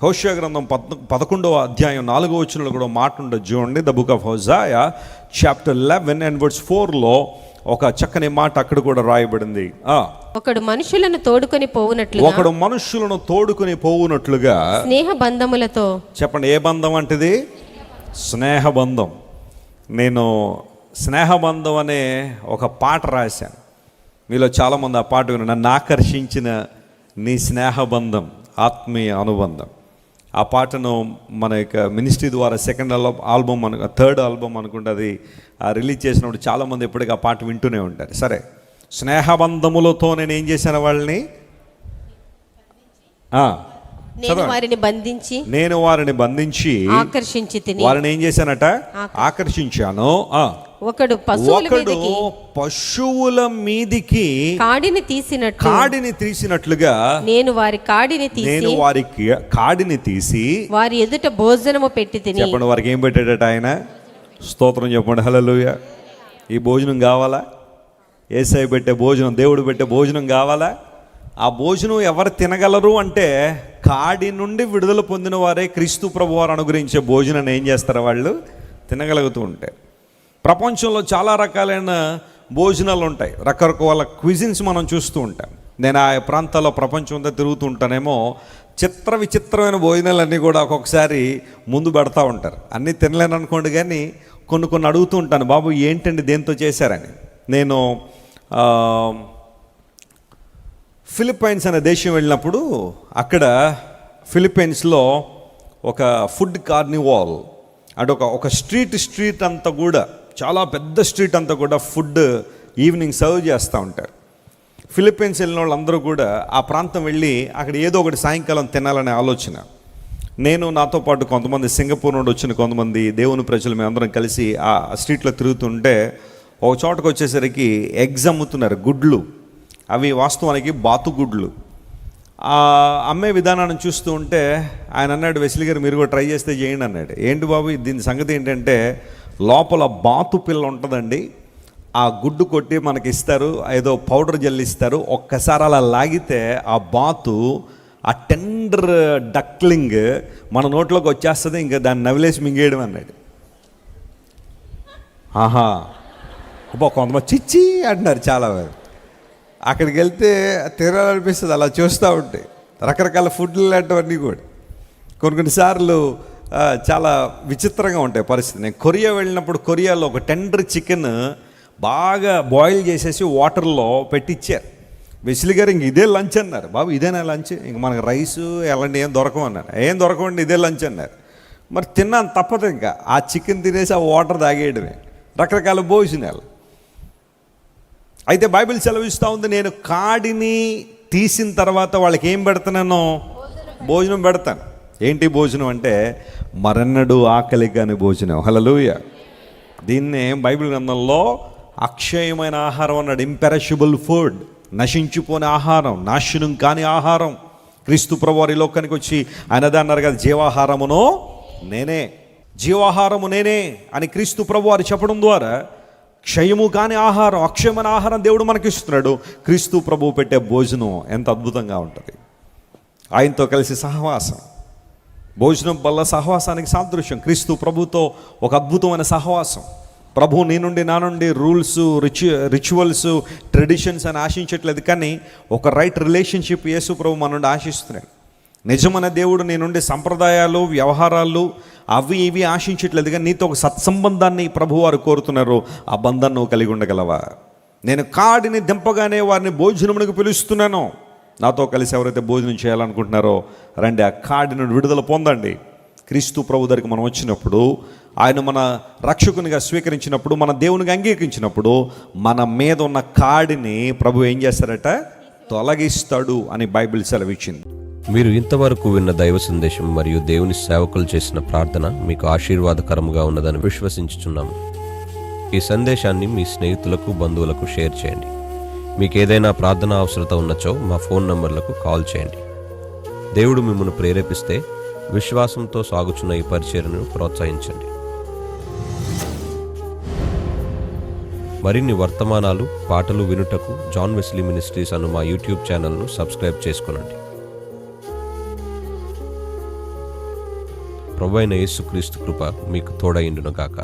హోషేయ గ్రంథం 11వ అధ్యాయం 4వ వచనంలో కూడా మాట ఉండదు చూడండి. The book of Hosea chapter 11 and verse 4లో ఒక చక్కని మాట అక్కడ కూడా రాయబడింది. ఒకడు మనుషులను తోడుకొని పోవునట్లుగా స్నేహ బంధములతో. చెప్పండి, ఏ బంధం అంటది? స్నేహ బంధం. నేను స్నేహబంధం అనే ఒక పాట రాశాను. మీలో చాలామంది ఆ పాట విని నన్ను ఆకర్షించిన నీ స్నేహబంధం, ఆత్మీయ అనుబంధం. ఆ పాటను మన యొక్క మినిస్ట్రీ ద్వారా సెకండ్ ఆల్బమ్ థర్డ్ ఆల్బమ్ అనుకుంటే అది రిలీజ్ చేసినప్పుడు చాలామంది ఎప్పటికీ ఆ పాట వింటూనే ఉంటారు. సరే, స్నేహబంధములతో నేను ఏం చేశాను? వాళ్ళని నేను వారిని బంధించి వారిని ఏం చేశానట? ఆకర్షించాను. ఒకడు పశువుల మీదికి కాడిని తీసినట్లుగా నేను వారికి కాడిని తీసి వారి ఎదుట భోజనము పెట్టి తిని. చెప్పండి, వారికి ఏం పెట్టాడట ఆయన? స్తోత్రం చెప్పండి, హల్లెలూయా. ఈ భోజనం కావాలా? యేసయ్య పెట్టే భోజనం, దేవుడు పెట్టే భోజనం కావాలా? ఆ భోజనం ఎవరు తినగలరు అంటే కాడి నుండి విడుదల పొందిన వారే క్రీస్తు ప్రభువారు అనుగ్రహించే భోజనాన్ని ఏం చేస్తారు? వాళ్ళు తినగలుగుతూ ఉంటారు. ప్రపంచంలో చాలా రకాలైన భోజనాలు ఉంటాయి, రకరకాల క్విజిన్స్ మనం చూస్తూ ఉంటాం. నేను ఆ ప్రాంతాల్లో ప్రపంచం అంతా తిరుగుతూ ఉంటానేమో విచిత్రమైన భోజనాలన్నీ కూడా ఒక్కొక్కసారి ముందు పెడతా ఉంటారు. అన్నీ తినలేను అనుకోండి, కానీ కొన్ని అడుగుతూ ఉంటాను, బాబు ఏంటండి దేంతో చేశారని. నేను ఫిలిప్పైన్స్ అనే దేశం వెళ్ళినప్పుడు అక్కడ ఫిలిప్పైన్స్లో ఒక ఫుడ్ కార్నివాల్ అంటే ఒక స్ట్రీట్ అంతా కూడా, చాలా పెద్ద స్ట్రీట్ అంతా కూడా ఫుడ్ ఈవినింగ్ సర్వ్ చేస్తూ ఉంటారు. ఫిలిప్పైన్స్ వెళ్ళిన వాళ్ళందరూ కూడా ఆ ప్రాంతం వెళ్ళి అక్కడ ఏదో ఒకటి సాయంకాలం తినాలనే ఆలోచన. నేను, నాతో పాటు కొంతమంది సింగపూర్ నుండి వచ్చిన కొంతమంది దేవుని ప్రజలు మేమందరం కలిసి ఆ స్ట్రీట్లో తిరుగుతుంటే ఒక చోటకు వచ్చేసరికి ఎగ్స్ అమ్ముతున్నారు, గుడ్లు. అవి వాస్తవానికి బాతుగుడ్లు. ఆ అమ్మే విధానాన్ని చూస్తూ ఉంటే ఆయన అన్నాడు, వెస్లీ గారు మీరు కూడా ట్రై చేస్తే చేయండి అన్నాడు. ఏంటి బాబు దీని సంగతి ఏంటంటే, లోపల బాతు పిల్ల ఉంటుందండి, ఆ గుడ్డు కొట్టి మనకి ఇస్తారు, ఏదో పౌడర్ జల్లిస్తారు. ఒక్కసారి అలా లాగితే ఆ బాతు, ఆ టెండర్ డక్లింగ్ మన నోట్లోకి వచ్చేస్తుంది, ఇంకా దాన్ని నవిలేసి మింగేయడం అన్నాడు. ఆహా, కొంతమంది చిచ్చి అంటున్నారు చాలా మంది. అక్కడికి వెళ్తే తినాలనిపిస్తుంది అలా చూస్తూ ఉంటే. రకరకాల ఫుడ్లు లాంటివన్నీ కూడా కొన్నిసార్లు చాలా విచిత్రంగా ఉంటాయి పరిస్థితి. నేను కొరియా వెళ్ళినప్పుడు కొరియాలో ఒక టెండర్ చికెన్ బాగా బాయిల్ చేసేసి వాటర్లో పెట్టించారు. వెస్లీ గారు ఇంక ఇదే లంచ్ అన్నారు. బాబు ఇదేనా లంచ్? ఇంక మనకు రైసు అలాంటి ఏం దొరకవు అన్నారు. ఏం దొరకవండి, ఇదే లంచ్ అన్నారు. మరి తిన్నాను, తప్పదు. ఇంకా ఆ చికెన్ తినేసి ఆ వాటర్ తాగేయడమే. రకరకాల భోజనాలు. అయితే బైబిల్ సెలవిస్తూ ఉంది, నేను కాడిని తీసిన తర్వాత వాళ్ళకి ఏం పెడతానో? భోజనం పెడతాను. ఏంటి భోజనం అంటే మరెన్నడూ ఆకలి కాని భోజనం. హల్లెలూయా. దీన్నే బైబిల్ గ్రంథంలో అక్షయమైన ఆహారం అన్నాడు. ఇంపెరషబుల్ ఫుడ్, నశించిపోని ఆహారం, నాశనం కాని ఆహారం. క్రీస్తు ప్రభువారు ఈ లోకానికి వచ్చి ఆయనదే అన్నారు కదా, జీవాహారమును నేనే, జీవాహారము నేనే అని క్రీస్తు ప్రభువారు చెప్పడం ద్వారా క్షయము కాని ఆహారం, అక్షయమైన ఆహారం దేవుడు మనకి ఇస్తున్నాడు. క్రీస్తు ప్రభువు పెట్టే భోజనం ఎంత అద్భుతంగా ఉంటుంది. ఆయనతో కలిసి సహవాసం, భోజనం వల్ల సహవాసానికి సాదృశ్యం. క్రీస్తు ప్రభుతో ఒక అద్భుతమైన సహవాసం. ప్రభు నీ నుండి నా నుండి రూల్స్, రిచువల్స్, ట్రెడిషన్స్ అని ఆశించట్లేదు, కానీ ఒక రైట్ రిలేషన్షిప్ యేసు ప్రభు మన నుండి ఆశిస్తున్నాడు. నిజమైన దేవుడు నీ నుండి సంప్రదాయాలు, వ్యవహారాలు అవి ఇవి ఆశించట్లేదు, కానీ నీతో ఒక సత్సంబంధాన్ని ప్రభువారు కోరుతున్నారు. ఆ బంధాన్ని నువ్వు కలిగి ఉండగలవా? నేను కాడిని దింపగానే వారిని భోజనమునకు పిలుస్తున్నాను. నాతో కలిసి ఎవరైతే భోజనం చేయాలనుకుంటున్నారో రండి, ఆ కాడిని విడుదల పొందండి. క్రీస్తు ప్రభు దగ్గరికి మనం వచ్చినప్పుడు, ఆయన మన రక్షకునిగా స్వీకరించినప్పుడు, మన దేవునిగా అంగీకరించినప్పుడు మన మీద ఉన్న కాడిని ప్రభు ఏం చేస్తారట? తొలగిస్తాడు అని బైబిల్ సెలవిచ్చింది. మీరు ఇంతవరకు విన్న దైవ సందేశం మరియు దేవుని సేవకులు చేసిన ప్రార్థన మీకు ఆశీర్వాదకరముగా ఉన్నదని విశ్వసించుచున్నాము. ఈ సందేశాన్ని మీ స్నేహితులకు, బంధువులకు షేర్ చేయండి. మీకు ఏదైనా ప్రార్థన అవసరత ఉన్నచో మా ఫోన్ నంబర్లకు కాల్ చేయండి. దేవుడు మిమ్మల్ని ప్రేరేపిస్తే విశ్వాసంతో సాగుచున్న ఈ పరిచర్యను ప్రోత్సహించండి. మరిన్ని వర్తమానాలు, పాటలు వినుటకు జాన్ వెస్లీ మినిస్ట్రీస్ అను మా యూట్యూబ్ ఛానల్ను సబ్స్క్రైబ్ చేసుకునండి. ప్రభువైన యేసుక్రీస్తు కృప మీకు తోడైండును గాక.